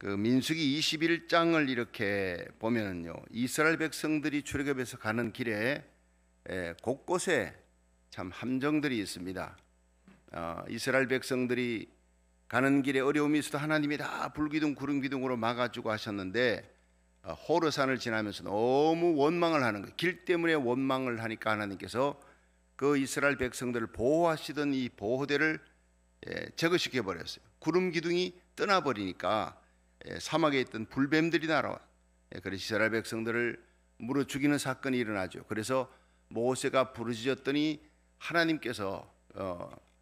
그 민수기 21장을 이렇게 보면요, 이스라엘 백성들이 출애굽에서 가는 길에 곳곳에 참 함정들이 있습니다. 이스라엘 백성들이 가는 길에 어려움이 있어도 하나님이 다 불기둥 구름기둥으로 막아주고 하셨는데, 호르산을 지나면서 너무 원망을 하는 거예요. 길 때문에 원망을 하니까 하나님께서 그 이스라엘 백성들을 보호하시던 이 보호대를 제거시켜 버렸어요. 구름기둥이 떠나버리니까 사막에 있던 불뱀들이 날아와. 그래서 이스라엘 백성들을 물어 죽이는 사건이 일어나죠. 그래서 모세가 부르짖었더니 하나님께서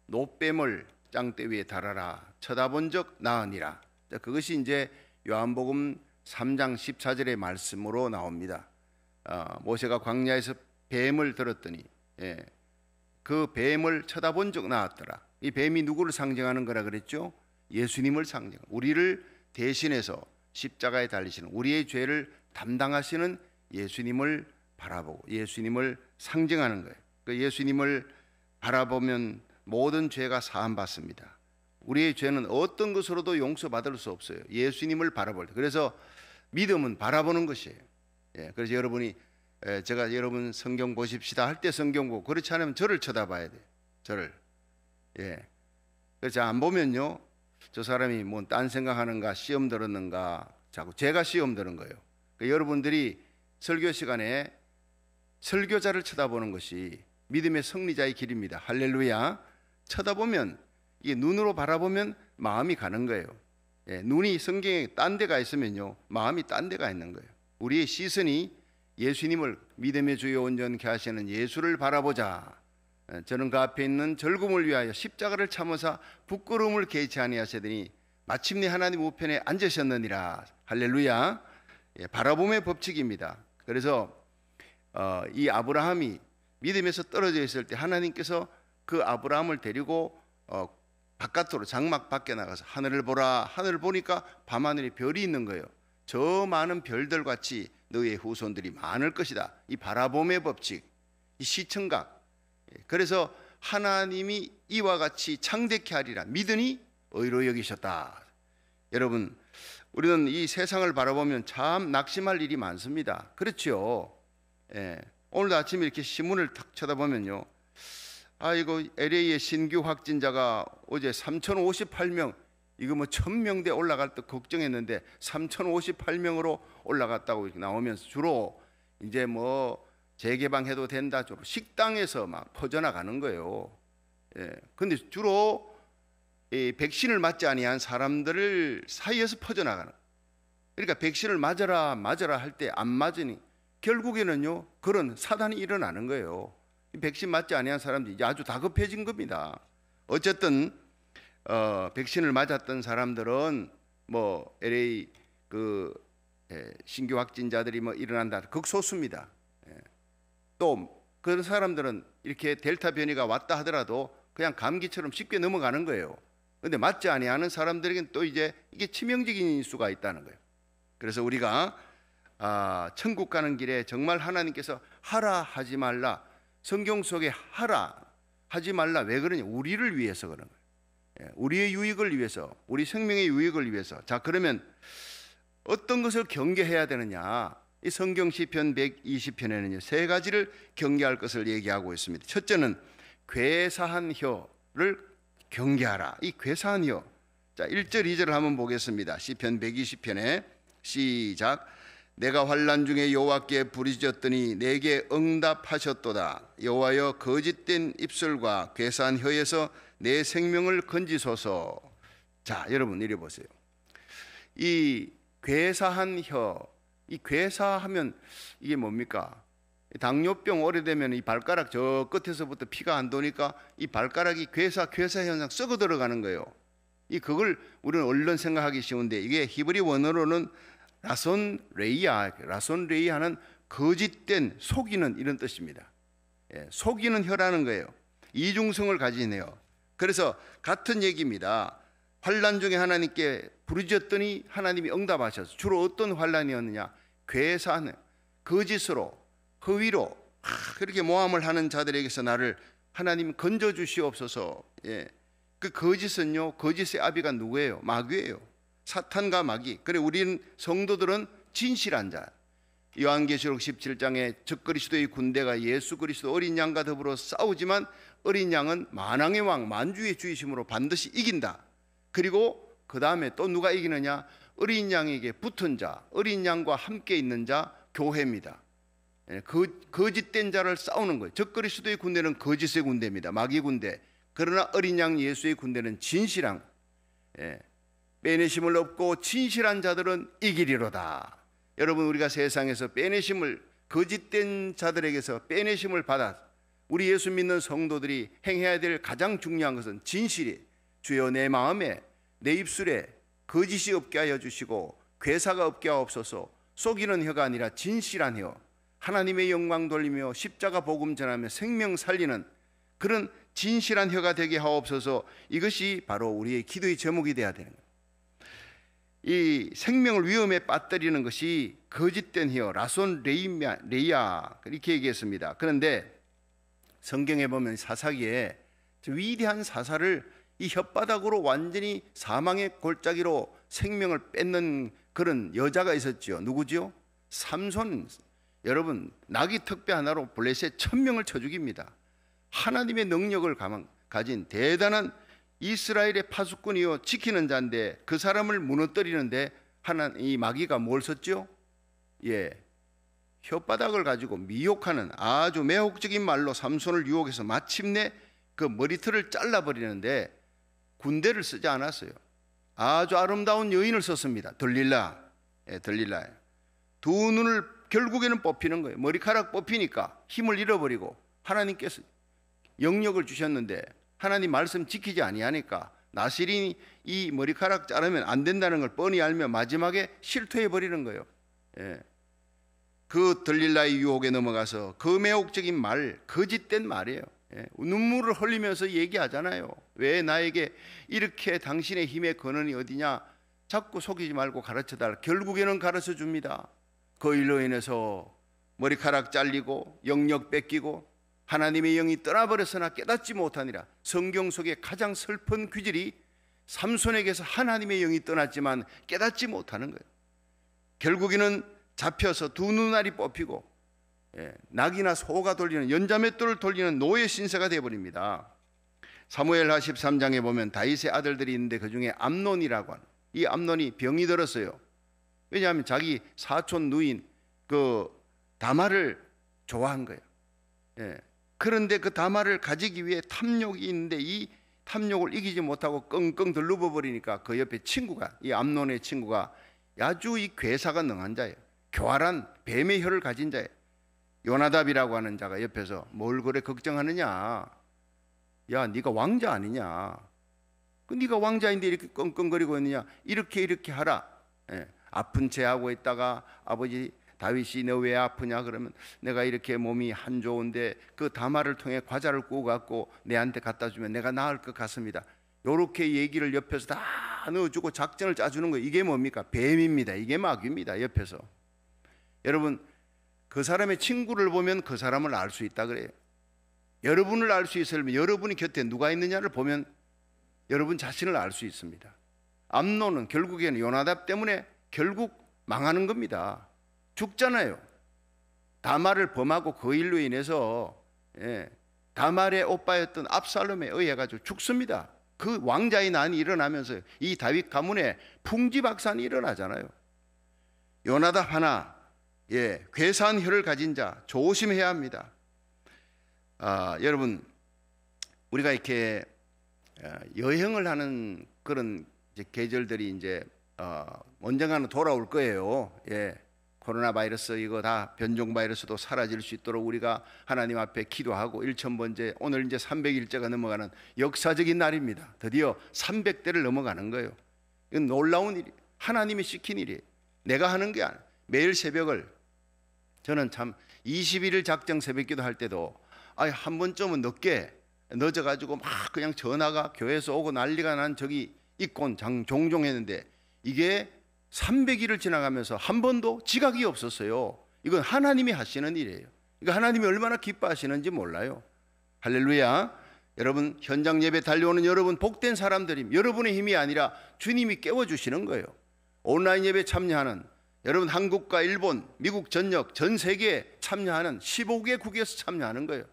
노뱀을 짱대 위에 달아라 쳐다본 적 나으니라. 그것이 이제 요한복음 3장 14절의 말씀으로 나옵니다. 모세가 광야에서 뱀을 들었더니 그 뱀을 쳐다본 적 나았더라. 이 뱀이 누구를 상징하는 거라 그랬죠? 예수님을 상징. 우리를 대신해서 십자가에 달리시는, 우리의 죄를 담당하시는 예수님을 바라보고 예수님을 상징하는 거예요. 그 예수님을 바라보면 모든 죄가 사함 받습니다. 우리의 죄는 어떤 것으로도 용서받을 수 없어요. 예수님을 바라볼 때. 그래서 믿음은 바라보는 것이에요. 그래서 여러분이 제가 여러분 성경 보십시다 할 때 성경 보고, 그렇지 않으면 저를 쳐다봐야 돼요. 저를. 그래서 안 보면요, 저 사람이 뭐 딴 생각하는가, 시험 들었는가, 자꾸 제가 시험 들은 거예요. 그러니까 여러분들이 설교 시간에 설교자를 쳐다보는 것이 믿음의 승리자의 길입니다. 할렐루야. 쳐다보면, 이게 눈으로 바라보면 마음이 가는 거예요. 눈이 성경에 딴 데가 있으면요, 마음이 딴 데가 있는 거예요. 우리의 시선이 예수님을, 믿음의 주요 온전케 하시는 예수를 바라보자. 저는 그 앞에 있는 절금을 위하여 십자가를 참으사 부끄러움을 개치 아니하시더니 마침내 하나님 우편에 앉으셨느니라. 할렐루야. 바라봄의 법칙입니다. 그래서 이 아브라함이 믿음에서 떨어져 있을 때 하나님께서 그 아브라함을 데리고 바깥으로, 장막 밖에 나가서 하늘을 보라. 하늘을 보니까 밤하늘에 별이 있는 거예요. 저 많은 별들 같이 너의 후손들이 많을 것이다. 이 바라봄의 법칙, 이 시청각. 그래서 하나님이 이와 같이 창대케 하리라 믿으니 의로 여기셨다. 여러분, 우리는 이 세상을 바라보면 참 낙심할 일이 많습니다. 그렇죠? 오늘도 아침에 이렇게 신문을 탁 쳐다보면요, 이거 LA의 신규 확진자가 어제 3,058명, 이거 뭐 1,000명대 올라갈 때 걱정했는데 3,058명으로 올라갔다고 이렇게 나오면서 주로 이제 뭐 재개방해도 된다, 주로 식당에서 막 퍼져나가는 거예요. 근데 주로 이 백신을 맞지 아니한 사람들 사이에서 퍼져나가는. 그러니까 백신을 맞아라 할 때 안 맞으니 결국에는요, 그런 사단이 일어나는 거예요. 백신 맞지 아니한 사람들이 아주 다급해진 겁니다. 어쨌든 백신을 맞았던 사람들은 뭐 LA 그 신규 확진자들이 뭐 일어난다, 극소수입니다. 또 그런 사람들은 이렇게 델타 변이가 왔다 하더라도 그냥 감기처럼 쉽게 넘어가는 거예요. 그런데 맞지 아니하는 사람들에게는 또 이제 이게 치명적인 수가 있다는 거예요. 그래서 우리가 천국 가는 길에 정말 하나님께서 하라 하지 말라, 성경 속에 하라 하지 말라, 왜 그러냐? 우리를 위해서 그런 거예요. 우리의 유익을 위해서, 우리 생명의 유익을 위해서. 자, 그러면 어떤 것을 경계해야 되느냐? 이 성경 시편 120편에는요, 세 가지를 경계할 것을 얘기하고 있습니다. 첫째는 괴사한 혀를 경계하라. 이 괴사한 혀. 자, 1절 2절을 한번 보겠습니다. 시편 120편에 시작. 내가 환난 중에 여호와께 부르짖었더니 내게 응답하셨도다. 여호와여, 거짓된 입술과 괴사한 혀에서 내 생명을 건지소서. 자, 여러분 이리 보세요. 이 괴사한 혀, 이 괴사하면 이게 뭡니까? 당뇨병 오래되면 이 발가락 저 끝에서부터 피가 안 도니까 이 발가락이 괴사 현상 썩어 들어가는 거예요. 그걸 우리는 얼른 생각하기 쉬운데, 이게 히브리 원어로는 라손 레이아는 거짓된, 속이는, 이런 뜻입니다. 속이는 혀라는 거예요. 이중성을 가지네요. 그래서 같은 얘기입니다. 환난 중에 하나님께 부르짖었더니 하나님이 응답하셔서, 주로 어떤 환난이었느냐? 괴사하는, 거짓으로, 허위로 그렇게 모함을 하는 자들에게서 나를 하나님 건져 주시옵소서. 그 거짓은요, 거짓의 아비가 누구예요? 마귀예요. 사탄과 마귀. 그래 우리는 성도들은 진실한 자. 요한계시록 17장에 적그리스도의 군대가 예수 그리스도 어린 양과 더불어 싸우지만 어린 양은 만왕의 왕 만주의 주이심으로 반드시 이긴다. 그리고 그 다음에 또 누가 이기느냐? 어린 양에게 붙은 자, 어린 양과 함께 있는 자, 교회입니다. 거짓된 자를 싸우는 거예요. 적그리스도의 군대는 거짓의 군대입니다. 마귀 군대. 그러나 어린 양 예수의 군대는 진실한, 빼내심을 얻고 진실한 자들은 이기리로다. 여러분, 우리가 세상에서 빼내심을, 거짓된 자들에게서 빼내심을 받아 우리 예수 믿는 성도들이 행해야 될 가장 중요한 것은 진실이, 주여 내 마음에 내 입술에 거짓이 없게 하여 주시고 괴사가 없게 하옵소서. 속이는 혀가 아니라 진실한 혀, 하나님의 영광 돌리며 십자가 복음 전하며 생명 살리는 그런 진실한 혀가 되게 하옵소서. 이것이 바로 우리의 기도의 제목이 되어야 되는 거예요. 이 생명을 위험에 빠뜨리는 것이 거짓된 혀, 라손 레이아 이렇게 얘기했습니다. 그런데 성경에 보면 사사기에 위대한 사사를 이 혓바닥으로 완전히 사망의 골짜기로 생명을 뺏는 그런 여자가 있었죠. 누구죠? 삼손. 여러분, 나귀 턱뼈 하나로 블레셋 1000명을 쳐 죽입니다. 하나님의 능력을 가진 대단한 이스라엘의 파수꾼이요 지키는 자인데 그 사람을 무너뜨리는데 이 마귀가 뭘 썼죠? 혓바닥을 가지고 미혹하는 아주 매혹적인 말로 삼손을 유혹해서 마침내 그 머리털을 잘라버리는데 군대를 쓰지 않았어요. 아주 아름다운 여인을 썼습니다. 들릴라. 두 눈을 결국에는 뽑히는 거예요. 머리카락 뽑히니까 힘을 잃어버리고 하나님께서 영역을 주셨는데 하나님 말씀 지키지 아니하니까 나실인이 이 머리카락 자르면 안 된다는 걸 뻔히 알며 마지막에 실토해 버리는 거예요. 그 들릴라의 유혹에 넘어가서 그 매혹적인 말, 거짓된 말이에요. 눈물을 흘리면서 얘기하잖아요. 왜 나에게 이렇게 당신의 힘의 근원이 어디냐? 자꾸 속이지 말고 가르쳐달라. 결국에는 가르쳐 줍니다. 그 일로 인해서 머리카락 잘리고 영역 뺏기고 하나님의 영이 떠나버렸으나 깨닫지 못하니라. 성경 속에 가장 슬픈 귀질이 삼손에게서 하나님의 영이 떠났지만 깨닫지 못하는 거예요. 결국에는 잡혀서 두 눈알이 뽑히고 낙이나 소가 돌리는 연자맷돌을 돌리는 노예 신세가 되어버립니다. 사무엘하 13장에 보면 다윗의 아들들이 있는데 그 중에 암논이라고 하는 이 암논이 병이 들었어요. 왜냐하면 자기 사촌 누인 그 다말을 좋아한 거예요. 그런데 그 다말을 가지기 위해 탐욕이 있는데 이 탐욕을 이기지 못하고 끙끙 들러버 버리니까 그 옆에 친구가, 이 암논의 친구가 아주 이 괴사가 능한 자예요. 교활한 뱀의 혀를 가진 자예요. 요나답이라고 하는 자가 옆에서 뭘 그래 걱정하느냐? 야, 네가 왕자 아니냐? 네가 왕자인데 이렇게 끙끙거리고 있느냐? 이렇게 하라. 아픈 채 하고 있다가 아버지 다윗이 너 왜 아프냐? 그러면 내가 이렇게 몸이 한 좋은데 그 다말을 통해 과자를 구워 갖고 내한테 갖다 주면 내가 나을 것 같습니다. 요렇게 얘기를 옆에서 다 넣어주고 작전을 짜주는 거예요. 이게 뭡니까? 뱀입니다. 이게 마귀입니다. 옆에서. 여러분, 그 사람의 친구를 보면 그 사람을 알 수 있다 그래요. 여러분을 알 수 있으려면 여러분이 곁에 누가 있느냐를 보면 여러분 자신을 알 수 있습니다. 암논은 결국에는 요나답 때문에 결국 망하는 겁니다. 죽잖아요. 다말을 범하고 그 일로 인해서 다말의 오빠였던 압살롬에 의해가지고 죽습니다. 그 왕자의 난이 일어나면서 이 다윗 가문에 풍지박산이 일어나잖아요. 요나답 하나, 괴사한 혀를 가진 자 조심해야 합니다. 여러분, 우리가 이렇게 여행을 하는 그런 계절들이 이제 언젠가는 돌아올 거예요. 코로나 바이러스 이거 다 변종 바이러스도 사라질 수 있도록 우리가 하나님 앞에 기도하고 1000번째, 오늘 이제 300일째가 넘어가는 역사적인 날입니다. 드디어 300대를 넘어가는 거예요. 이건 놀라운 일이, 하나님이 시킨 일이에요. 내가 하는 게 아니에요. 매일 새벽을, 저는 참 21일 작정 새벽기도 할 때도 한 번쯤은 늦게 늦어가지고 막 그냥 전화가 교회에서 오고 난리가 난 적이 있곤 종종 했는데 이게 300일을 지나가면서 한 번도 지각이 없었어요. 이건 하나님이 하시는 일이에요. 이거 하나님이 얼마나 기뻐하시는지 몰라요. 할렐루야. 여러분 현장 예배 달려오는 여러분 복된 사람들입니다. 여러분의 힘이 아니라 주님이 깨워주시는 거예요. 온라인 예배 참여하는 여러분 한국과 일본, 미국 전역 전 세계에 참여하는 15개국에서 참여하는 거예요.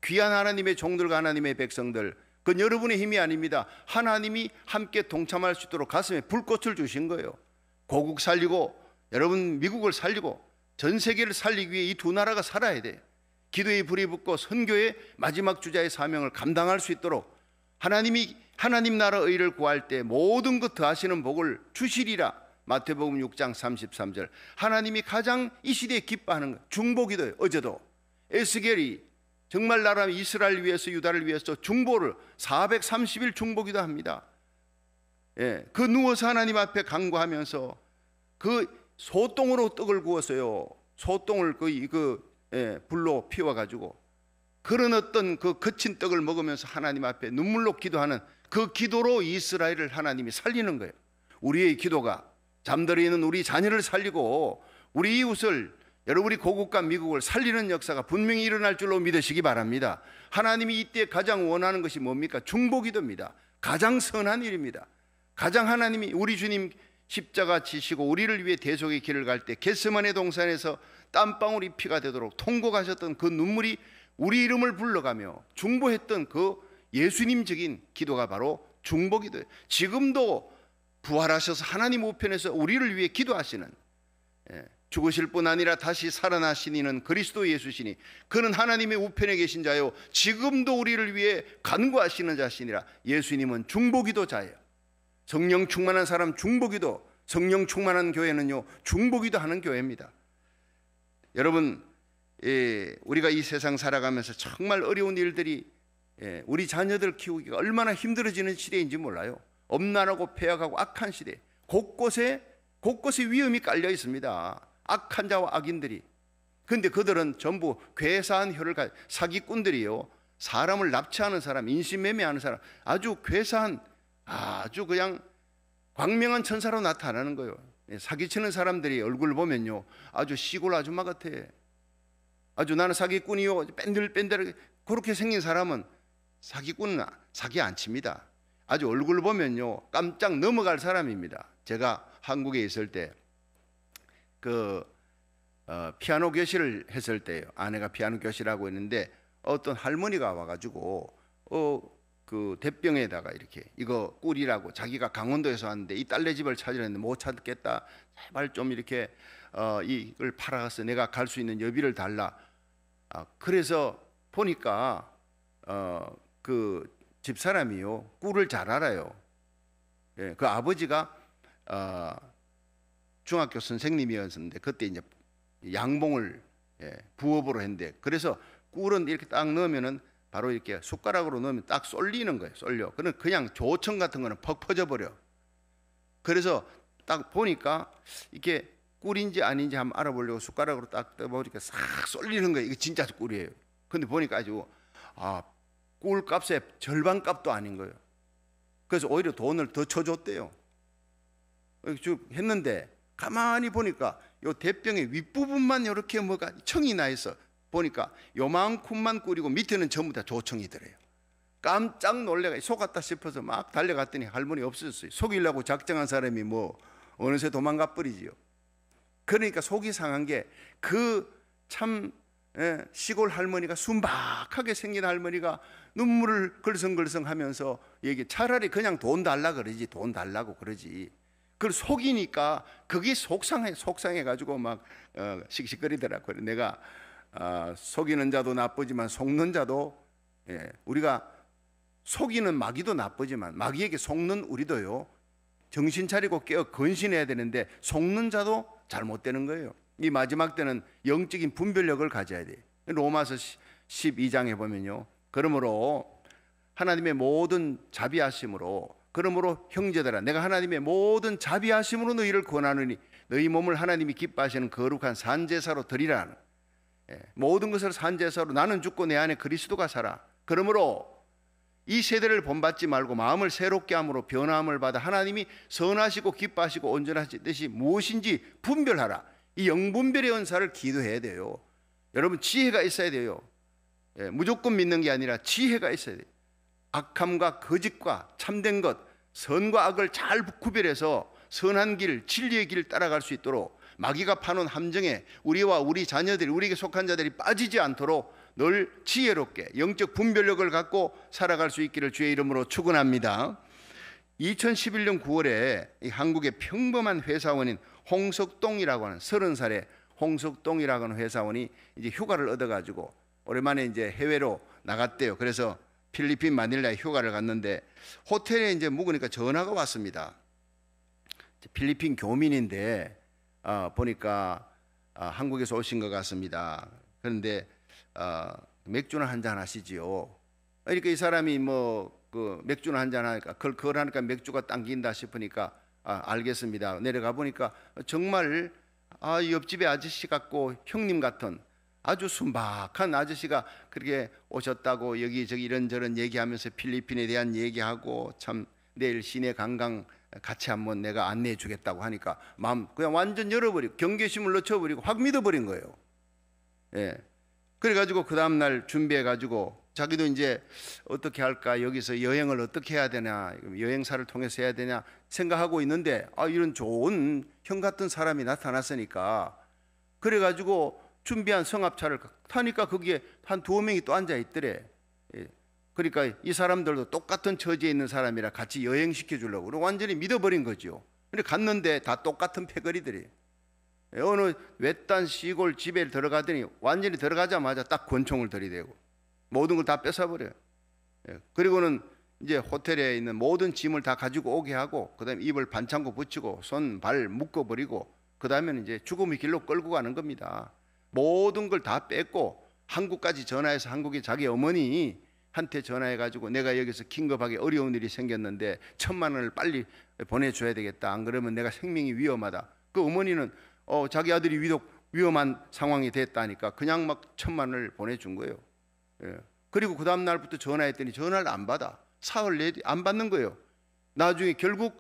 귀한 하나님의 종들과 하나님의 백성들, 그건 여러분의 힘이 아닙니다. 하나님이 함께 동참할 수 있도록 가슴에 불꽃을 주신 거예요. 고국 살리고 여러분 미국을 살리고 전 세계를 살리기 위해 이 두 나라가 살아야 돼요. 기도의 불이 붙고 선교의 마지막 주자의 사명을 감당할 수 있도록 하나님이 하나님 나라 의를 구할 때 모든 것 더하시는 복을 주시리라. 마태복음 6장 33절. 하나님이 가장 이 시대에 기뻐하는 것, 중보기도예요. 어제도 에스겔이 정말 나라 이스라엘 위해서 유다를 위해서 중보를 430일 중보기도 합니다. 예, 그 누워서 하나님 앞에 간구하면서 그 소똥으로 떡을 구웠어요. 소똥을 불로 피워가지고 그런 어떤 그 거친 떡을 먹으면서 하나님 앞에 눈물로 기도하는 그 기도로 이스라엘을 하나님이 살리는 거예요. 우리의 기도가 잠들어 있는 우리 자녀를 살리고 우리 이웃을, 여러분이 고국과 미국을 살리는 역사가 분명히 일어날 줄로 믿으시기 바랍니다. 하나님이 이때 가장 원하는 것이 뭡니까? 중보기도입니다. 가장 선한 일입니다. 가장 하나님이 우리 주님 십자가 지시고 우리를 위해 대속의 길을 갈 때 겟세마네 동산에서 땀방울이 피가 되도록 통곡하셨던 그 눈물이 우리 이름을 불러가며 중보했던 그 예수님적인 기도가 바로 중보기도예요. 지금도 부활하셔서 하나님 우편에서 우리를 위해 기도하시는, 죽으실 뿐 아니라 다시 살아나신 이는 그리스도 예수시니 그는 하나님의 우편에 계신 자요 지금도 우리를 위해 간구하시는 자시니라. 예수님은 중보기도자예요. 성령 충만한 사람 중보기도, 성령 충만한 교회는요 중보기도 하는 교회입니다. 여러분, 우리가 이 세상 살아가면서 정말 어려운 일들이 우리 자녀들 키우기가 얼마나 힘들어지는 시대인지 몰라요. 엄난하고 폐악하고 악한 시대, 곳곳에 위험이 깔려 있습니다. 악한 자와 악인들이. 그런데 그들은 전부 괴사한 혀를 가진 사기꾼들이요, 사람을 납치하는 사람, 인신매매하는 사람, 아주 괴사한, 아주 그냥 광명한 천사로 나타나는 거예요. 사기치는 사람들이 얼굴 보면요 아주 시골 아줌마 같아. 아주 나는 사기꾼이요 뺀들뺀들 그렇게 생긴 사람은 사기꾼은 사기 안 칩니다. 아주 얼굴 보면요 깜짝 넘어갈 사람입니다. 제가 한국에 있을 때 피아노 교실을 했을 때요, 아내가 피아노 교실하고 있는데 어떤 할머니가 와가지고 그 대병에다가 이렇게 이거 꿀이라고, 자기가 강원도에서 왔는데 이 딸네 집을 찾으려는데 못 찾겠다, 제발 좀 이렇게 이걸 팔아가서 내가 갈 수 있는 여비를 달라. 그래서 보니까 그 집사람이요 꿀을 잘 알아요. 그 아버지가 중학교 선생님이었는데 그때 이제 양봉을 부업으로 했는데, 그래서 꿀은 이렇게 딱 넣으면은 바로 이렇게 숟가락으로 넣으면 딱 쏠리는 거예요. 쏠려. 그냥 조청 같은 거는 퍽 퍼져버려. 그래서 딱 보니까 이게 꿀인지 아닌지 한번 알아보려고 숟가락으로 딱 떠보니까 싹 쏠리는 거예요. 이게 진짜 꿀이에요. 근데 보니까 아주 꿀값의 절반 값도 아닌 거예요. 그래서 오히려 돈을 더 쳐줬대요. 쭉 했는데 가만히 보니까 요 대병의 윗부분만 이렇게 뭐가 청이 나 있어. 보니까 요만큼만 꿀이고 밑에는 전부 다 조청이더래요. 깜짝 놀래가 속았다 싶어서 막 달려갔더니 할머니 없어졌어요. 속이려고 작정한 사람이 뭐 어느새 도망가 버리지요. 그러니까 속이 상한 게 그 참 시골 할머니가 순박하게 생긴 할머니가 눈물을 걸성걸성하면서 얘기, 차라리 그냥 돈 달라 그러지, 돈 달라고 그러지. 그걸 속이니까 그게 속상해 가지고 막 씩씩거리더라고요. 내가 속이는 자도 나쁘지만 속는 자도, 우리가 속이는 마귀도 나쁘지만 마귀에게 속는 우리도요 정신 차리고 깨어 건신해야 되는데 속는 자도 잘못되는 거예요. 이 마지막 때는 영적인 분별력을 가져야 돼요. 로마서 12장에 보면요, 그러므로 하나님의 모든 자비하심으로, 그러므로 형제들아 내가 하나님의 모든 자비하심으로 너희를 권하노니 너희 몸을 하나님이 기뻐하시는 거룩한 산제사로 드리라. 모든 것을 산제사로, 나는 죽고 내 안에 그리스도가 살아. 그러므로 이 세대를 본받지 말고 마음을 새롭게 함으로 변화함을 받아 하나님이 선하시고 기뻐하시고 온전하신 뜻이 무엇인지 분별하라. 이 영분별의 은사를 기도해야 돼요. 여러분 지혜가 있어야 돼요. 무조건 믿는 게 아니라 지혜가 있어야 돼요. 악함과 거짓과 참된 것, 선과 악을 잘 구별해서 선한 길, 진리의 길을 따라갈 수 있도록 마귀가 파놓은 함정에 우리와 우리 자녀들이, 우리에게 속한 자들이 빠지지 않도록 늘 지혜롭게 영적 분별력을 갖고 살아갈 수 있기를 주의 이름으로 축원합니다. 2011년 9월에 이 한국의 평범한 회사원인 홍석동이라고 하는 30살의 홍석동이라고 하는 회사원이 이제 휴가를 얻어가지고 오랜만에 이제 해외로 나갔대요. 그래서 필리핀 마닐라에 휴가를 갔는데 호텔에 이제 묵으니까 전화가 왔습니다. 필리핀 교민인데 보니까 한국에서 오신 것 같습니다. 그런데 맥주나 한잔 하시지요. 그러니까 이 사람이 뭐 그 맥주나 한잔 하니까 그걸 하니까 맥주가 당긴다 싶으니까 알겠습니다. 내려가 보니까 정말 옆집에 아저씨 같고 형님 같은 아주 순박한 아저씨가 그렇게 오셨다고 여기저기 이런저런 얘기하면서 필리핀에 대한 얘기하고 참 내일 시내 관광 같이 한번 내가 안내해 주겠다고 하니까 마음 그냥 완전 열어버리고 경계심을 늦춰버리고 확 믿어버린 거예요. 예. 그래가지고 그 다음날 준비해가지고 자기도 이제 어떻게 할까, 여기서 여행을 어떻게 해야 되냐, 여행사를 통해서 해야 되냐 생각하고 있는데 이런 좋은 형 같은 사람이 나타났으니까 그래가지고 준비한 성합차를 타니까 거기에 한 2명이 또 앉아 있더래. 그러니까 이 사람들도 똑같은 처지에 있는 사람이라 같이 여행시켜 주려고 그리고 완전히 믿어버린 거죠. 근데 갔는데 다 똑같은 패거리들이 어느 외딴 시골 집에 들어가더니 완전히 들어가자마자 딱 권총을 들이대고 모든 걸 다 뺏어버려요. 그리고는 이제 호텔에 있는 모든 짐을 다 가지고 오게 하고 그다음에 입을 반창고 붙이고 손, 발 묶어버리고 그다음에는 이제 죽음의 길로 끌고 가는 겁니다. 모든 걸 다 뺏고 한국까지 전화해서 한국에 자기 어머니한테 전화해가지고 내가 여기서 긴급하게 어려운 일이 생겼는데 1,000만 원을 빨리 보내줘야 되겠다. 안 그러면 내가 생명이 위험하다. 그 어머니는 자기 아들이 위험한 상황이 됐다니까 그냥 막 1,000만 원을 보내준 거예요. 그리고 그 다음 날부터 전화했더니 전화를 안 받아. 사흘 내에 안 받는 거예요. 나중에 결국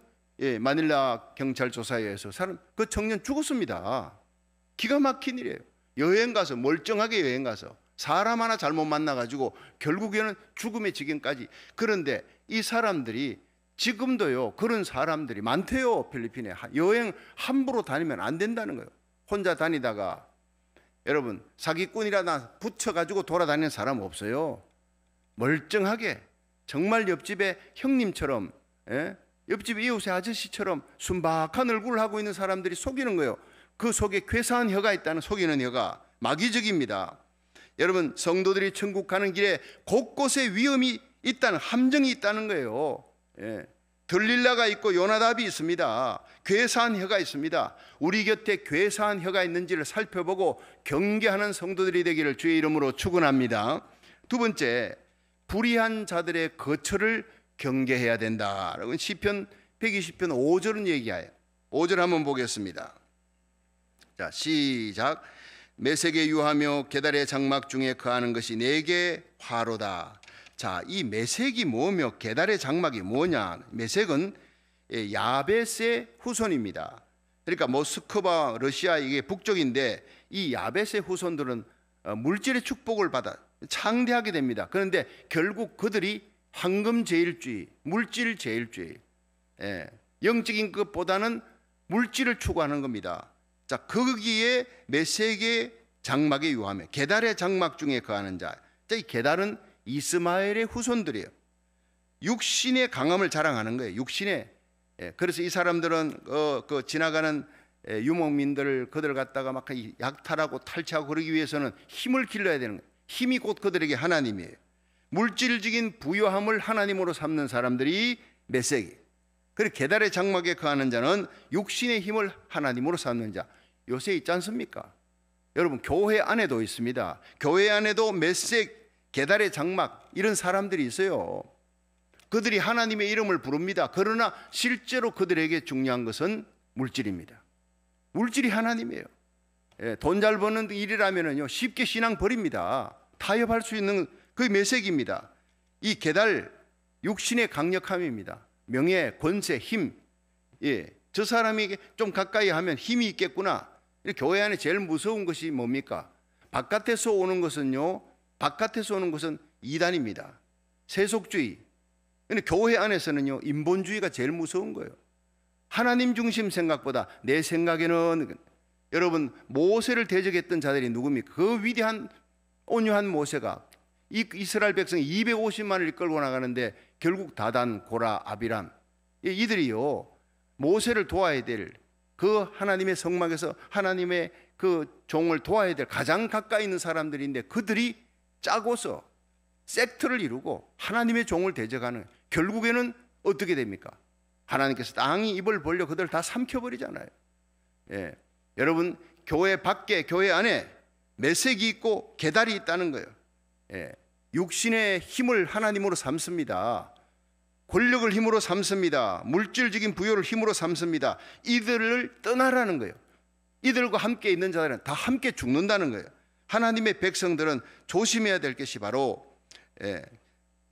마닐라 경찰 조사에 의해서 그 청년 죽었습니다. 기가 막힌 일이에요. 여행 가서 멀쩡하게 여행 가서 사람 하나 잘못 만나가지고 결국에는 죽음의 지경까지. 그런데 이 사람들이 지금도요 그런 사람들이 많대요. 필리핀에 여행 함부로 다니면 안 된다는 거예요. 혼자 다니다가 여러분 사기꾼이라나 붙여가지고 돌아다니는 사람 없어요. 멀쩡하게 정말 옆집에 형님처럼 옆집 이웃의 아저씨처럼 순박한 얼굴을 하고 있는 사람들이 속이는 거예요. 그 속에 괴사한 혀가 있다는, 속이는 혀가 마귀적입니다. 여러분 성도들이 천국 가는 길에 곳곳에 위험이 있다는, 함정이 있다는 거예요. 들릴라가 있고 요나답이 있습니다. 괴사한 혀가 있습니다. 우리 곁에 괴사한 혀가 있는지를 살펴보고 경계하는 성도들이 되기를 주의 이름으로 축원합니다. 두 번째, 불의한 자들의 거처를 경계해야 된다. 시편 120편 5절은 얘기해요. 5절 한번 보겠습니다. 자, 시작. 메색에 유하며 게달의 장막 중에 거하는 것이 내게 화로다. 자, 이 메색이 뭐며 게달의 장막이 뭐냐? 메색은 야벳의 후손입니다. 그러니까 모스크바, 러시아 이게 북쪽인데 이 야벳의 후손들은 물질의 축복을 받아 창대하게 됩니다. 그런데 결국 그들이 황금 제일주의, 물질 제일주의, 영적인 것보다는 물질을 추구하는 겁니다. 자, 거기에 메색의 장막에 유하며 게달의 장막 중에 거하는 자. 자, 이 게달은 이스마엘의 후손들이에요. 육신의 강함을 자랑하는 거예요. 육신의. 그래서 이 사람들은 그 지나가는 유목민들을 그들 갖다가 막 약탈하고 탈취하고 그러기 위해서는 힘을 길러야 되는 거예요. 힘이 곧 그들에게 하나님이에요. 물질적인 부유함을 하나님으로 삼는 사람들이 메색이. 그리고 게달의 장막에 거하는 자는 육신의 힘을 하나님으로 삼는 자. 요새 있지 않습니까? 여러분 교회 안에도 있습니다. 교회 안에도 메색, 게달의 장막 이런 사람들이 있어요. 그들이 하나님의 이름을 부릅니다. 그러나 실제로 그들에게 중요한 것은 물질입니다. 물질이 하나님이에요. 돈 잘 버는 일이라면요 쉽게 신앙 버립니다. 타협할 수 있는 그 메색입니다. 이 게달 육신의 강력함입니다. 명예, 권세, 힘. 저 사람에게 좀 가까이 하면 힘이 있겠구나. 교회 안에 제일 무서운 것이 뭡니까? 바깥에서 오는 것은 이단입니다. 세속주의, 근데 교회 안에서는요, 인본주의가 제일 무서운 거예요. 하나님 중심 생각보다 내 생각에는, 여러분 모세를 대적했던 자들이 누굽니까? 그 위대한 온유한 모세가 이 이스라엘 백성 250만을 이끌고 나가는데 결국 다단, 고라, 아비람 이들이요 모세를 도와야 될 그 하나님의 성막에서 하나님의 그 종을 도와야 될 가장 가까이 있는 사람들인데 그들이 짜고서 섹트를 이루고 하나님의 종을 대적하는, 결국에는 어떻게 됩니까? 하나님께서 땅이 입을 벌려 그들을 다 삼켜버리잖아요. 예. 여러분 교회 밖에 교회 안에 메색이 있고 계달이 있다는 거예요. 예. 육신의 힘을 하나님으로 삼습니다. 권력을 힘으로 삼습니다. 물질적인 부여를 힘으로 삼습니다. 이들을 떠나라는 거예요. 이들과 함께 있는 자들은 다 함께 죽는다는 거예요. 하나님의 백성들은 조심해야 될 것이 바로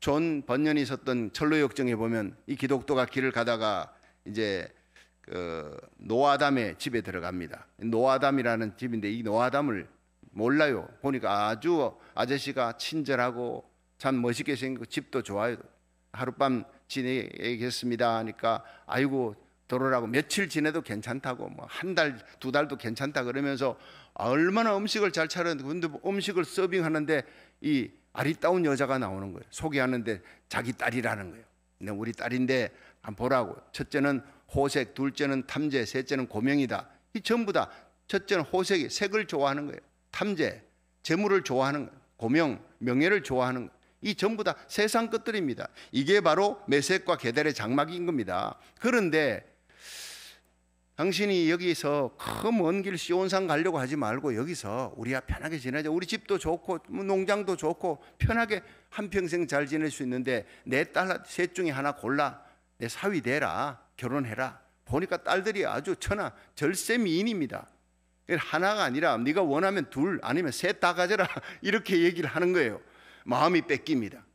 존 번연이 있었던 철로역정에 보면 이 기독도가 길을 가다가 이제 그 노아담의 집에 들어갑니다. 노아담이라는 집인데 이 노아담을 몰라요. 보니까 아주 아저씨가 친절하고 참 멋있게 생기고 집도 좋아요. 하룻밤 지내겠습니다 하니까 아이고 들어오라고, 며칠 지내도 괜찮다고, 뭐 한 달, 두 달도 괜찮다 그러면서 얼마나 음식을 잘 차렸는데, 근데 음식을 서빙하는데 이 아리따운 여자가 나오는 거예요. 소개하는데 자기 딸이라는 거예요. 근데 우리 딸인데 한번 보라고. 첫째는 호색, 둘째는 탐재, 셋째는 고명이다. 이 전부 다, 첫째는 호색이 색을 좋아하는 거예요. 탐재, 재물을 좋아하는 거예요. 고명, 명예를 좋아하는 거예요. 이 전부 다 세상 것들입니다. 이게 바로 메섹과 게달의 장막인 겁니다. 그런데 당신이 여기서 그 먼 길 시온산 가려고 하지 말고 여기서 우리가 편하게 지내자. 우리 집도 좋고 농장도 좋고 편하게 한평생 잘 지낼 수 있는데 내 딸 셋 중에 하나 골라, 내 사위 되라, 결혼해라. 보니까 딸들이 아주 천하 절세 미인입니다. 하나가 아니라 네가 원하면 둘 아니면 셋 다 가져라 이렇게 얘기를 하는 거예요. 마음이 뺏깁니다.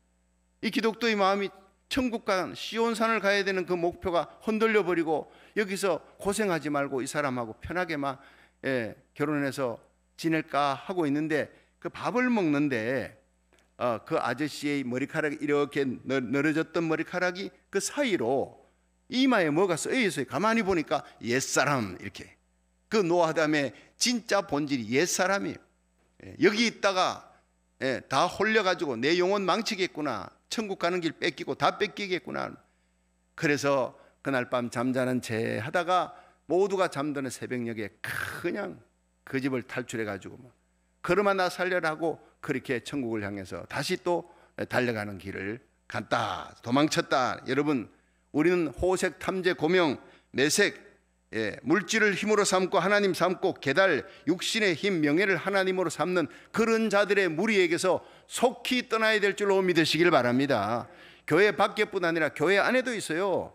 이 기독도의 마음이 천국 간 시온산을 가야 되는 그 목표가 흔들려 버리고 여기서 고생하지 말고 이 사람하고 편하게 막 결혼해서 지낼까 하고 있는데, 그 밥을 먹는데 그 아저씨의 머리카락이 이렇게 늘어졌던 머리카락이 그 사이로 이마에 뭐가 쓰여 있어요. 가만히 보니까 옛사람, 이렇게. 그 노아담의 진짜 본질이 옛사람이에요. 여기 있다가 다 홀려가지고 내 영혼 망치겠구나, 천국 가는 길 뺏기고 다 뺏기겠구나. 그래서 그날 밤 잠자는 채 하다가 모두가 잠드는 새벽녘에 그냥 그 집을 탈출해가지고 걸음아 나 살려라 하고 그렇게 천국을 향해서 다시 또 달려가는 길을 갔다, 도망쳤다. 여러분, 우리는 호색, 탐재, 고명, 매색, 물질을 힘으로 삼고 하나님 삼고 게달, 육신의 힘, 명예를 하나님으로 삼는 그런 자들의 무리에게서 속히 떠나야 될 줄로 믿으시길 바랍니다. 교회 밖에뿐 아니라 교회 안에도 있어요.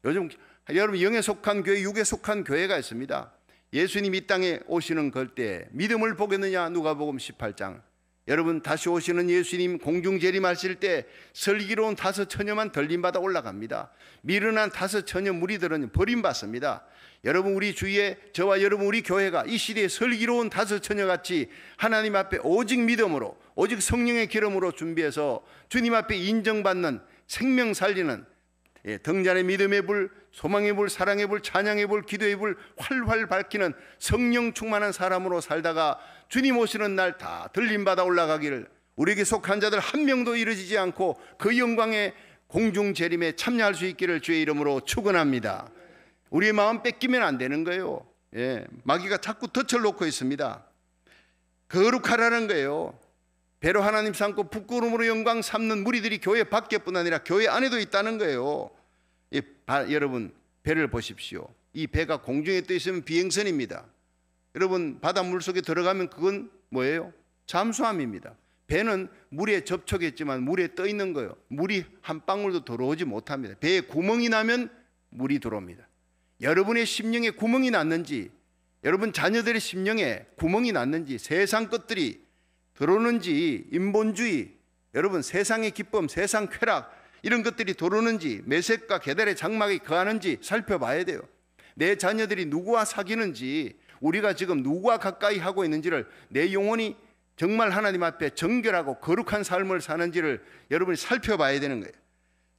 요즘 여러분 영에 속한 교회, 육에 속한 교회가 있습니다. 예수님 이 땅에 오시는 그때 믿음을 보겠느냐, 누가복음 18장. 여러분 다시 오시는 예수님 공중 재림하실 때 슬기로운 5처녀만 들림받아 올라갑니다. 미련한 5처녀 무리들은 버림받습니다. 여러분 우리 주위에 저와 여러분 우리 교회가 이 시대에 슬기로운 5처녀같이 하나님 앞에 오직 믿음으로, 오직 성령의 기름으로 준비해서 주님 앞에 인정받는, 생명 살리는 등잔의 믿음의 불, 소망의 불, 사랑의 불, 찬양의 불, 기도의 불 활활 밝히는 성령 충만한 사람으로 살다가 주님 오시는 날 다 들림받아 올라가기를, 우리에게 속한 자들 한 명도 이르지지 않고 그 영광의 공중 재림에 참여할 수 있기를 주의 이름으로 축원합니다. 우리의 마음 뺏기면 안 되는 거예요. 마귀가 자꾸 덫을 놓고 있습니다. 거룩하라는 거예요. 배로 하나님 삼고 부끄러움으로 영광 삼는 무리들이 교회 밖에뿐 아니라 교회 안에도 있다는 거예요. 여러분 배를 보십시오. 이 배가 공중에 떠 있으면 비행선입니다. 여러분 바다 물속에 들어가면 그건 뭐예요? 잠수함입니다. 배는 물에 접촉했지만 물에 떠 있는 거예요. 물이 한 방울도 들어오지 못합니다. 배에 구멍이 나면 물이 들어옵니다. 여러분의 심령에 구멍이 났는지, 여러분 자녀들의 심령에 구멍이 났는지, 세상 것들이 들어오는지, 인본주의, 여러분 세상의 기쁨, 세상 쾌락 이런 것들이 들어오는지, 메섹과 게달의 장막이 거하는지 살펴봐야 돼요. 내 자녀들이 누구와 사귀는지, 우리가 지금 누구와 가까이 하고 있는지를, 내 영혼이 정말 하나님 앞에 정결하고 거룩한 삶을 사는지를 여러분이 살펴봐야 되는 거예요.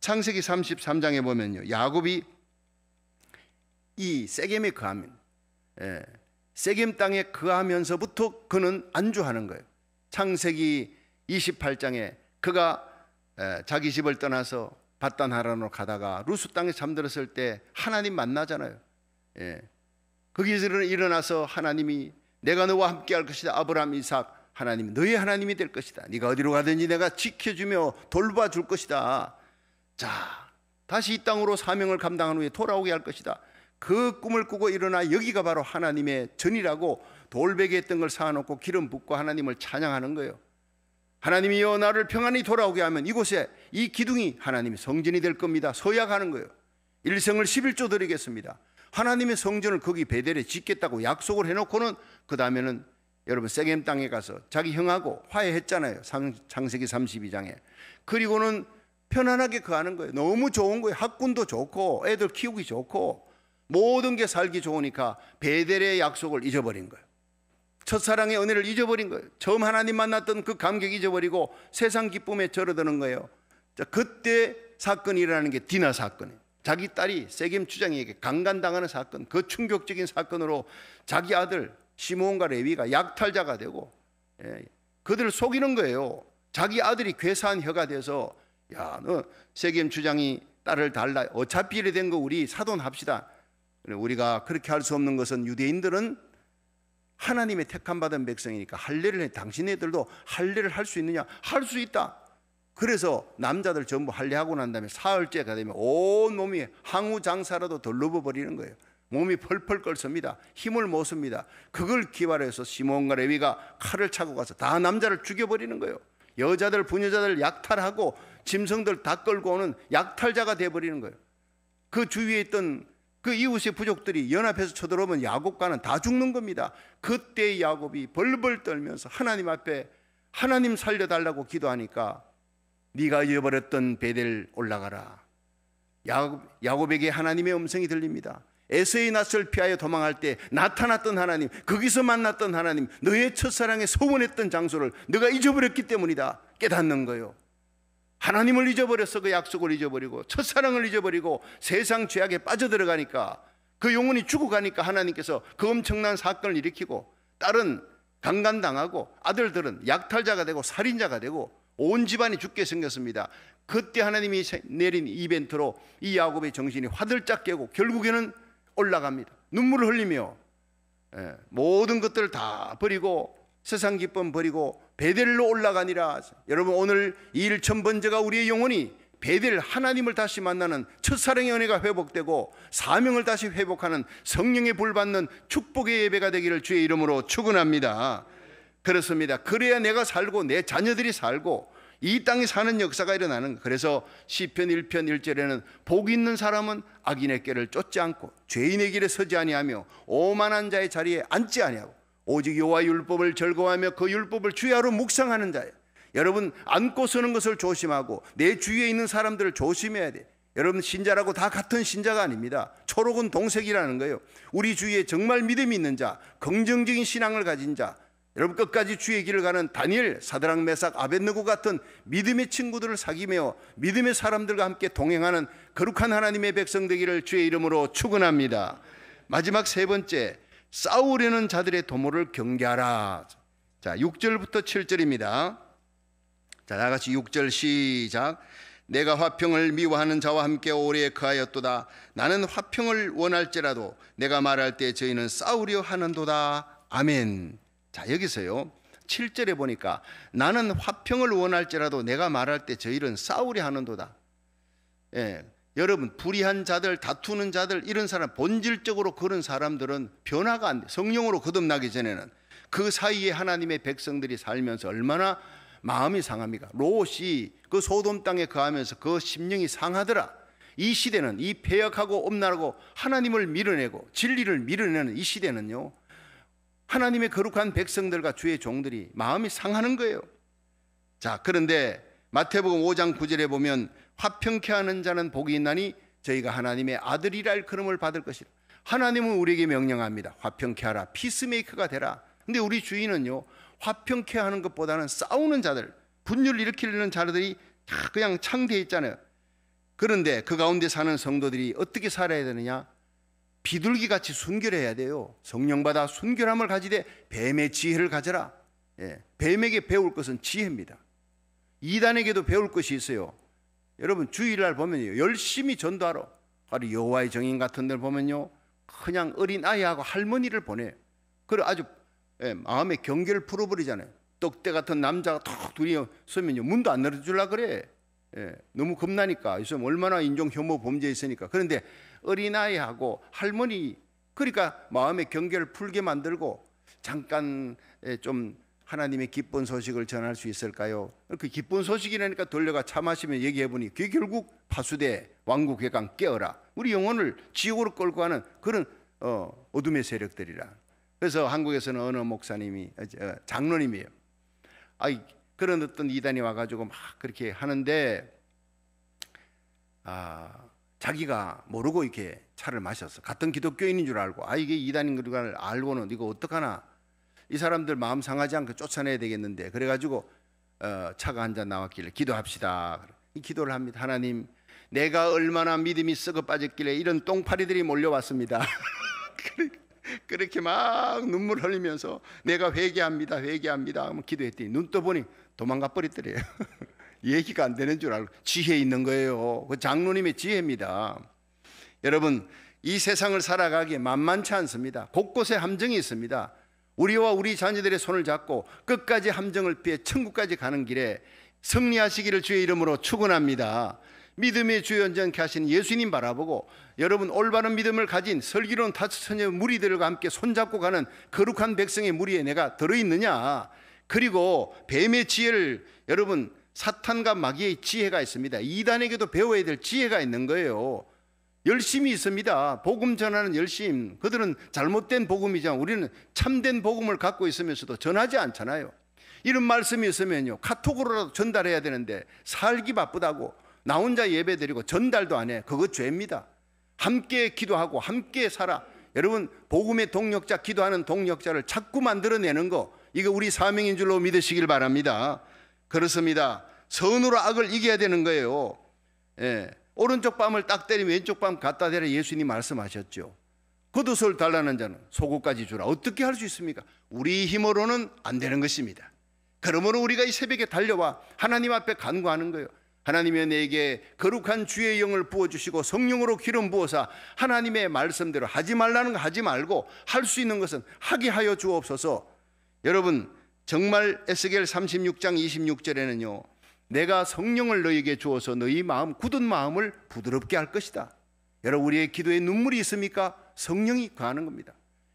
창세기 33장에 보면요, 야곱이 이 세겜에 거하면, 세겜 땅에 거하면서부터 그는 안주하는 거예요. 창세기 28장에 그가 자기 집을 떠나서 밧단 하란으로 가다가 루스 땅에 잠들었을 때 하나님 만나잖아요. 거기서 일어나서 하나님이 내가 너와 함께 할 것이다. 아브라함, 이삭, 하나님이 너의 하나님이 될 것이다. 네가 어디로 가든지 내가 지켜주며 돌봐줄 것이다. 자, 다시 이 땅으로 사명을 감당한 후에 돌아오게 할 것이다. 그 꿈을 꾸고 일어나 여기가 바로 하나님의 전이라고 돌베개 했던 걸 쌓아놓고 기름 붓고 하나님을 찬양하는 거예요. 하나님이여 나를 평안히 돌아오게 하면 이곳에 이 기둥이 하나님의 성전이 될 겁니다. 서약하는 거예요. 일생을 11조 드리겠습니다. 하나님의 성전을 거기 베델에 짓겠다고 약속을 해놓고는 그 다음에는 여러분 세겜 땅에 가서 자기 형하고 화해했잖아요. 창세기 32장에. 그리고는 편안하게 거하는 거예요. 너무 좋은 거예요. 학군도 좋고 애들 키우기 좋고 모든 게 살기 좋으니까 베델의 약속을 잊어버린 거예요. 첫사랑의 은혜를 잊어버린 거예요. 처음 하나님 만났던 그 감격 잊어버리고 세상 기쁨에 절어드는 거예요. 자, 그때 사건이 일어나는 게 디나 사건이에요. 자기 딸이 세겜 주장에게 강간당하는 사건, 그 충격적인 사건으로 자기 아들 시므온과 레위가 약탈자가 되고 그들을 속이는 거예요. 자기 아들이 괴사한 혀가 돼서 야, 너 세겜 주장이 딸을 달라. 어차피 이래 된 거 우리 사돈합시다. 우리가 그렇게 할 수 없는 것은 유대인들은 하나님의 택함받은 백성이니까 할례를 해. 당신네들도 할례를 할 수 있느냐? 할 수 있다. 그래서 남자들 전부 할례하고 난 다음에 사흘째가 되면 온 몸이 항우 장사라도 덜러버버리는 거예요. 몸이 펄펄 끓습니다. 힘을 못 씁니다. 그걸 기발해서 시몬과 레위가 칼을 차고 가서 다 남자를 죽여버리는 거예요. 여자들 부녀자들 약탈하고 짐승들 다 끌고 오는 약탈자가 돼버리는 거예요. 그 주위에 있던 그 이웃의 부족들이 연합해서 쳐들어오면 야곱과는 다 죽는 겁니다. 그때 야곱이 벌벌 떨면서 하나님 앞에 하나님 살려달라고 기도하니까 네가 잃어버렸던 베델 올라가라. 야곱에게 하나님의 음성이 들립니다. 에서의 낯을 피하여 도망할 때 나타났던 하나님, 거기서 만났던 하나님, 너의 첫사랑에 소원했던 장소를 너가 잊어버렸기 때문이다. 깨닫는 거예요. 하나님을 잊어버려서 그 약속을 잊어버리고 첫사랑을 잊어버리고 세상 죄악에 빠져들어가니까 그 영혼이 죽어가니까 하나님께서 그 엄청난 사건을 일으키고 딸은 강간당하고 아들들은 약탈자가 되고 살인자가 되고 온 집안이 죽게 생겼습니다. 그때 하나님이 내린 이벤트로 이 야곱의 정신이 화들짝 깨고 결국에는 올라갑니다. 눈물을 흘리며 모든 것들을 다 버리고 세상 기쁨 버리고 베델로 올라가니라. 여러분 오늘 이 일 천번제가 우리의 영혼이 베델 하나님을 다시 만나는 첫사랑의 은혜가 회복되고 사명을 다시 회복하는 성령의 불 받는 축복의 예배가 되기를 주의 이름으로 축원합니다. 그렇습니다. 그래야 내가 살고 내 자녀들이 살고 이 땅에 사는 역사가 일어나는 거예요. 그래서 시편 1편 1절에는 복 있는 사람은 악인의 길을 쫓지 않고 죄인의 길에 서지 아니하며 오만한 자의 자리에 앉지 아니하고 오직 여호와의 율법을 즐거워하며 그 율법을 주야로 묵상하는 자예요. 여러분 앉고 서는 것을 조심하고 내 주위에 있는 사람들을 조심해야 돼. 여러분 신자라고 다 같은 신자가 아닙니다. 초록은 동색이라는 거예요. 우리 주위에 정말 믿음이 있는 자, 긍정적인 신앙을 가진 자, 여러분 끝까지 주의 길을 가는 다니엘, 사드락, 메삭, 아벳느고 같은 믿음의 친구들을 사귀며 믿음의 사람들과 함께 동행하는 거룩한 하나님의 백성 되기를 주의 이름으로 축원합니다. 마지막 세 번째, 싸우려는 자들의 도모를 경계하라. 자, 6절부터 7절입니다. 자, 다같이 6절 시작. 내가 화평을 미워하는 자와 함께 오래 거하였도다. 나는 화평을 원할지라도 내가 말할 때 저희는 싸우려 하는도다. 아멘. 자, 여기서요 7절에 보니까 나는 화평을 원할지라도 내가 말할 때 저희는 싸우려 하는도다. 여러분 불의한 자들, 다투는 자들, 이런 사람, 본질적으로 그런 사람들은 변화가 안 돼. 성령으로 거듭나기 전에는 그 사이에 하나님의 백성들이 살면서 얼마나 마음이 상합니까? 롯이 그 소돔 땅에 거하면서 그 심령이 상하더라. 이 시대는, 이 패역하고 엄란하고 하나님을 밀어내고 진리를 밀어내는 이 시대는요, 하나님의 거룩한 백성들과 주의 종들이 마음이 상하는 거예요. 자, 그런데 마태복음 5장 9절에 보면 화평케 하는 자는 복이 있나니 저희가 하나님의 아들이라 일컬음을 받을 것이라. 하나님은 우리에게 명령합니다. 화평케 하라. 피스메이커가 되라. 근데 우리 주인은요, 화평케 하는 것보다는 싸우는 자들, 분열을 일으키려는 자들이 다 그냥 창대해 있잖아요. 그런데 그 가운데 사는 성도들이 어떻게 살아야 되느냐? 비둘기같이 순결해야 돼요. 성령받아 순결함을 가지되 뱀의 지혜를 가져라. 뱀에게 배울 것은 지혜입니다. 이단에게도 배울 것이 있어요. 여러분 주일날 보면요, 열심히 전도하러 바로 여호와의 정인 같은 데를 보면요, 그냥 어린 아이하고 할머니를 보내요. 그리고 아주 마음의 경계를 풀어버리잖아요. 떡대 같은 남자가 턱 둘이 서면요, 문도 안 열어주려고 그래. 너무 겁나니까. 있으면 얼마나 인종 혐오 범죄 있으니까. 그런데 어린아이하고 할머니, 그러니까 마음의 경계를 풀게 만들고 잠깐 좀 하나님의 기쁜 소식을 전할 수 있을까요? 그 기쁜 소식이라니까 돌려가 차 마시면 얘기해보니 그게 결국 파수대 왕국회관 깨어라, 우리 영혼을 지옥으로 끌고 가는 그런 어둠의 세력들이라. 그래서 한국에서는 어느 목사님이 장로님이에요. 그런 어떤 이단이 와가지고 막 그렇게 하는데 자기가 모르고 이렇게 차를 마셨어. 같은 기독교인인 줄 알고 이게 이단인 걸 알고는 이거 어떡하나, 이 사람들 마음 상하지 않게 쫓아내야 되겠는데, 그래가지고 차가 한 잔 나왔길래 기도합시다. 이 기도를 합니다. 하나님, 내가 얼마나 믿음이 썩어 빠졌길래 이런 똥파리들이 몰려왔습니다. 그렇게 막 눈물 흘리면서 내가 회개합니다 하면 기도했더니 눈 떠보니 도망가 버렸더래요. 얘기가 안 되는 줄 알고. 지혜 있는 거예요. 그 장로님의 지혜입니다. 여러분, 이 세상을 살아가기에 만만치 않습니다. 곳곳에 함정이 있습니다. 우리와 우리 자녀들의 손을 잡고 끝까지 함정을 피해 천국까지 가는 길에 승리하시기를 주의 이름으로 축원합니다. 믿음의 주 연장케 하신 예수님 바라보고 여러분 올바른 믿음을 가진 슬기로운 다처녀 무리들과 함께 손잡고 가는 거룩한 백성의 무리에 내가 들어있느냐. 그리고 뱀의 지혜를, 여러분 사탄과 마귀의 지혜가 있습니다. 이단에게도 배워야 될 지혜가 있는 거예요. 열심이 있습니다. 복음 전하는 열심. 그들은 잘못된 복음이지만 우리는 참된 복음을 갖고 있으면서도 전하지 않잖아요. 이런 말씀이 있으면요, 카톡으로라도 전달해야 되는데 살기 바쁘다고 나 혼자 예배 드리고 전달도 안 해. 그거 죄입니다. 함께 기도하고 함께 살아. 여러분 복음의 동력자, 기도하는 동력자를 자꾸 만들어내는 거, 이거 우리 사명인 줄로 믿으시길 바랍니다. 그렇습니다. 선으로 악을 이겨야 되는 거예요. 오른쪽 뺨을 딱 때리면 왼쪽 뺨 갖다 대라, 예수님이 말씀하셨죠. 겉옷을 달라는 자는 속옷까지 주라. 어떻게 할 수 있습니까? 우리 힘으로는 안 되는 것입니다. 그러므로 우리가 이 새벽에 달려와 하나님 앞에 간구하는 거예요. 하나님이 내게 거룩한 주의 영을 부어주시고 성령으로 기름 부어서 하나님의 말씀대로 하지 말라는 거 하지 말고 할 수 있는 것은 하게 하여 주옵소서. 여러분 정말 에스겔 36장 26절에는요 내가 성령을 너희에게 주어서 너희 마음 굳은 마음을 부드럽게 할 것이다. 여러분 우리의 기도에 눈물이 있습니까? 성령이 거하는 겁니다.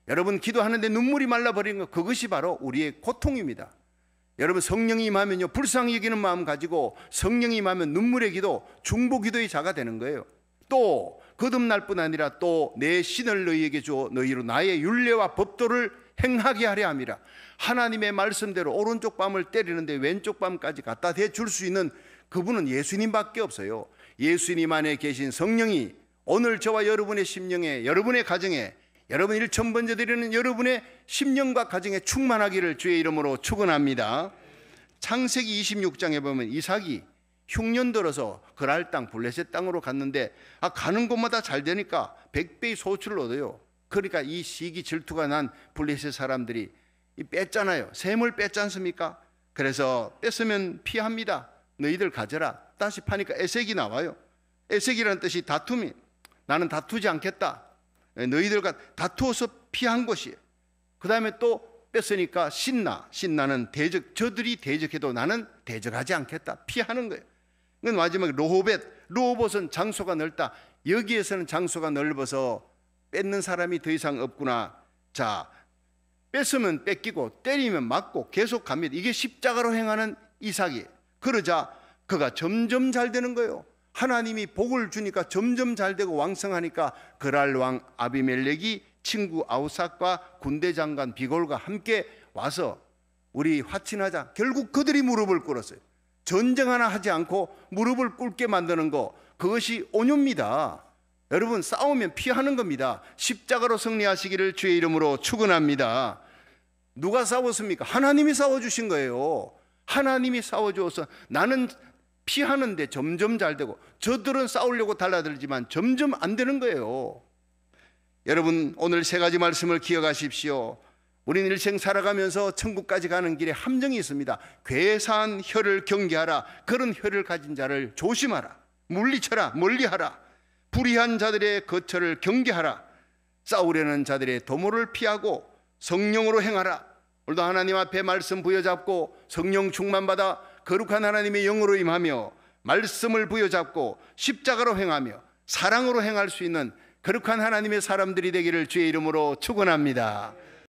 여러분 기도하는데 눈물이 말라버리는 것, 그것이 바로 우리의 고통입니다. 여러분 성령이 임하면요 불쌍히 여기는 마음 가지고, 성령이 임하면 눈물의 기도, 중보 기도의 자가 되는 거예요. 또 거듭날 뿐 아니라 또 내 신을 너희에게 주어 너희로 나의 율례와 법도를 행하게 하려 함이라. 하나님의 말씀대로 오른쪽 뺨을 때리는데 왼쪽 뺨까지 갖다 대줄 수 있는 그분은 예수님밖에 없어요. 예수님 안에 계신 성령이 오늘 저와 여러분의 심령에, 여러분의 가정에, 여러분 일천번째 드리는 여러분의 심령과 가정에 충만하기를 주의 이름으로 축원합니다. 창세기 26장에 보면 이삭이 흉년 들어서 그랄 땅 블레셋 땅으로 갔는데 가는 곳마다 잘 되니까 100배의 소출을 얻어요. 그러니까 이 시기 질투가 난 블레셋 사람들이 뺐잖아요. 샘을 뺐지 않습니까? 그래서 뺐으면 피합니다. 너희들 가져라. 다시 파니까 에색이 나와요. 에색이라는 뜻이 다툼이, 나는 다투지 않겠다. 너희들과 다투어서 피한 것이에요. 그 다음에 또 뺐으니까 신나는 대적, 저들이 대적해도 나는 대적하지 않겠다. 피하는 거예요. 마지막에 로봇은 장소가 넓다. 여기에서는 장소가 넓어서 뺏는 사람이 더 이상 없구나. 자, 뺐으면 뺏기고 때리면 맞고 계속 갑니다. 이게 십자가로 행하는 이삭이에요. 그러자 그가 점점 잘 되는 거예요. 하나님이 복을 주니까 점점 잘 되고 왕성하니까 그랄 왕 아비멜렉이 친구 아우삭과 군대 장관 비골과 함께 와서 우리 화친하자. 결국 그들이 무릎을 꿇었어요. 전쟁 하나 하지 않고 무릎을 꿇게 만드는 거, 그것이 온유입니다. 여러분 싸우면 피하는 겁니다. 십자가로 승리하시기를 주의 이름으로 축원합니다. 누가 싸웠습니까? 하나님이 싸워주신 거예요. 하나님이 싸워주어서 나는 피하는데 점점 잘 되고, 저들은 싸우려고 달라들지만 점점 안 되는 거예요. 여러분, 오늘 세 가지 말씀을 기억하십시오. 우리는 일생 살아가면서 천국까지 가는 길에 함정이 있습니다. 괴사한 혀를 경계하라. 그런 혀를 가진 자를 조심하라. 물리쳐라. 멀리하라. 불의한 자들의 거처를 경계하라. 싸우려는 자들의 도모를 피하고 성령으로 행하라. 오늘도 하나님 앞에 말씀 부여잡고 성령 충만받아 거룩한 하나님의 영으로 임하며 말씀을 부여잡고 십자가로 행하며 사랑으로 행할 수 있는 거룩한 하나님의 사람들이 되기를 주의 이름으로 축원합니다.